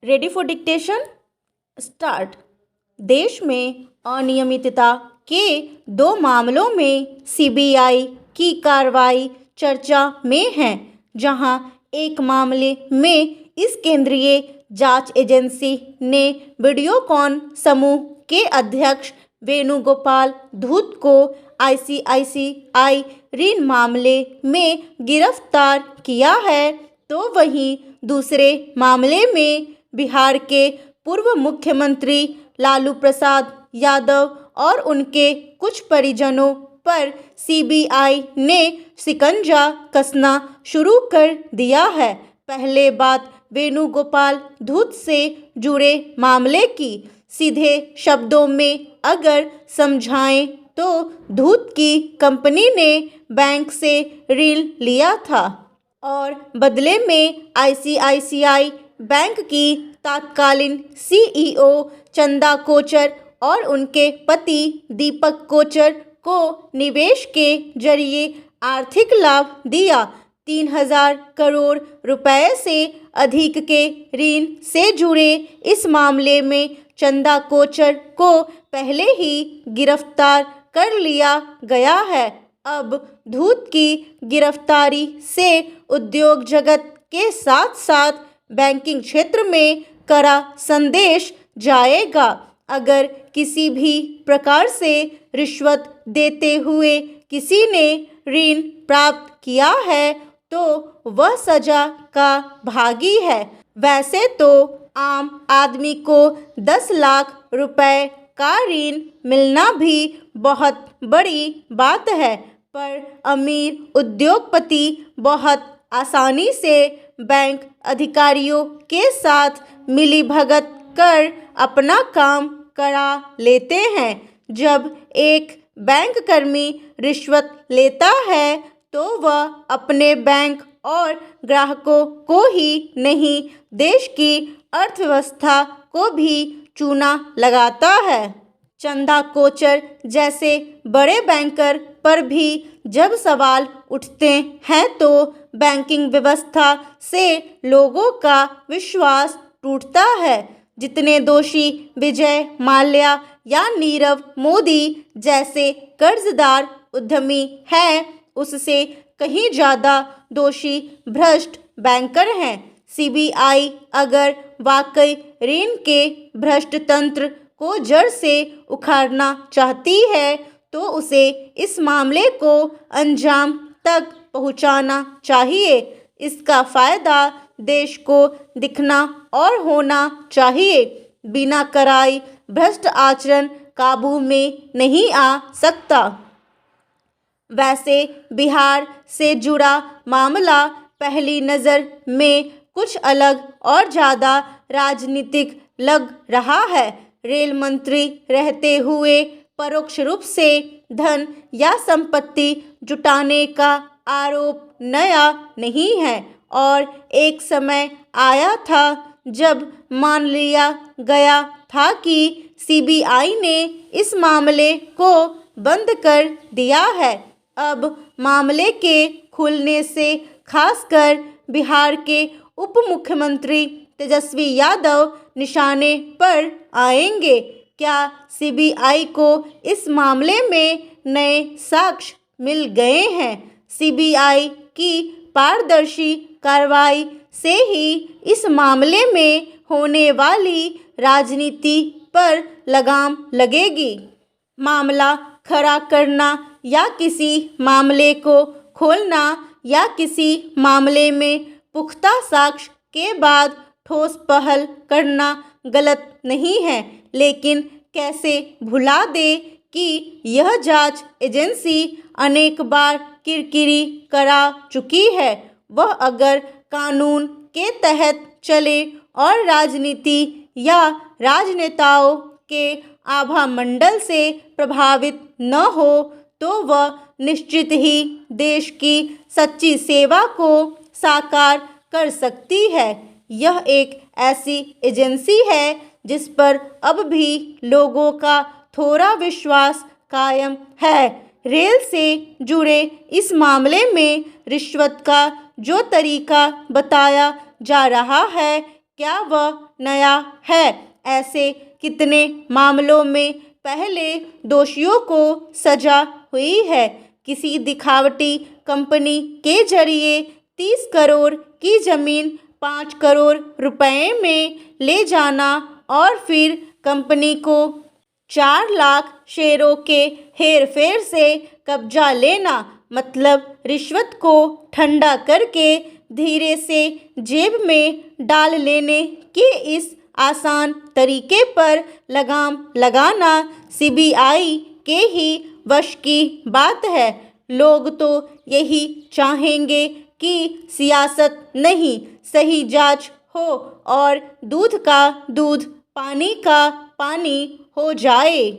Ready for dictation? Start. देश में अनियमितता के 2 मामलों में सीबीआई की कार्रवाई चर्चा में है, जहां एक मामले में इस केंद्रीय जांच एजेंसी ने वीडियोकॉन समूह के अध्यक्ष वेणुगोपाल धूत को आईसीआईसीआई ऋण मामले में गिरफ्तार किया है, तो वहीं दूसरे मामले में बिहार के पूर्व मुख्यमंत्री लालू प्रसाद यादव और उनके कुछ परिजनों पर सीबीआई ने शिकंजा कसना शुरू कर दिया है। पहले बात वेणुगोपाल धूत से जुड़े मामले की सीधे शब्दों में अगर समझाएं तो धूत की कंपनी ने बैंक से ऋण लिया था और बदले में आईसीआईसीआई बैंक की तत्कालीन सीईओ चंदा कोचर और उनके पति दीपक कोचर को निवेश के जरिए आर्थिक लाभ दिया। 3000 करोड़ रुपए से अधिक के ऋण से जुड़े इस मामले में चंदा कोचर को पहले ही गिरफ्तार कर लिया गया है। अब धूत की गिरफ्तारी से उद्योग जगत के साथ साथ बैंकिंग क्षेत्र में कड़ा संदेश जाएगा। अगर किसी भी प्रकार से रिश्वत देते हुए किसी ने ऋण प्राप्त किया है तो वह सजा का भागी है। वैसे तो आम आदमी को 10 लाख रुपए का ऋण मिलना भी बहुत बड़ी बात है, पर अमीर उद्योगपति बहुत आसानी से बैंक अधिकारियों के साथ मिलीभगत कर अपना काम करा लेते हैं। जब एक बैंक कर्मी रिश्वत लेता है तो वह अपने बैंक और ग्राहकों को ही नहीं, देश की अर्थव्यवस्था को भी चूना लगाता है। चंदा कोचर जैसे बड़े बैंकर पर भी जब सवाल उठते हैं तो बैंकिंग व्यवस्था से लोगों का विश्वास टूटता है। जितने दोषी विजय माल्या या नीरव मोदी जैसे कर्जदार उद्यमी हैं, उससे कहीं ज़्यादा दोषी भ्रष्ट बैंकर हैं। सीबीआई अगर वाकई ऋण के भ्रष्ट तंत्र को जड़ से उखाड़ना चाहती है तो उसे इस मामले को अंजाम तक पहुंचाना चाहिए। इसका फ़ायदा देश को दिखना और होना चाहिए। बिना कराई भ्रष्ट आचरण काबू में नहीं आ सकता। वैसे बिहार से जुड़ा मामला पहली नज़र में कुछ अलग और ज़्यादा राजनीतिक लग रहा है। रेल मंत्री रहते हुए परोक्ष रूप से धन या संपत्ति जुटाने का आरोप नया नहीं है और एक समय आया था जब मान लिया गया था कि सीबीआई ने इस मामले को बंद कर दिया है। अब मामले के खुलने से खासकर बिहार के उप मुख्यमंत्री तेजस्वी यादव निशाने पर आएंगे। क्या सीबीआई को इस मामले में नए साक्ष्य मिल गए हैं? सीबीआई की पारदर्शी कार्रवाई से ही इस मामले में होने वाली राजनीति पर लगाम लगेगी। मामला खड़ा करना या किसी मामले को खोलना या किसी मामले में पुख्ता साक्ष्य के बाद ठोस पहल करना गलत नहीं है, लेकिन कैसे भुला दे कि यह जांच एजेंसी अनेक बार किरकिरी करा चुकी है। वह अगर कानून के तहत चले और राजनीति या राजनेताओं के आभा मंडल से प्रभावित न हो तो वह निश्चित ही देश की सच्ची सेवा को साकार कर सकती है। यह एक ऐसी एजेंसी है जिस पर अब भी लोगों का थोड़ा विश्वास कायम है। रेल से जुड़े इस मामले में रिश्वत का जो तरीका बताया जा रहा है, क्या वह नया है? ऐसे कितने मामलों में पहले दोषियों को सजा हुई है? किसी दिखावटी कंपनी के जरिए 30 करोड़ की जमीन 5 करोड़ रुपए में ले जाना और फिर कंपनी को 4 लाख शेयरों के हेरफेर से कब्जा लेना, मतलब रिश्वत को ठंडा करके धीरे से जेब में डाल लेने के इस आसान तरीके पर लगाम लगाना सीबीआई के ही वश की बात है। लोग तो यही चाहेंगे कि सियासत नहीं, सही जांच हो और दूध का दूध, पानी का पानी हो जाए।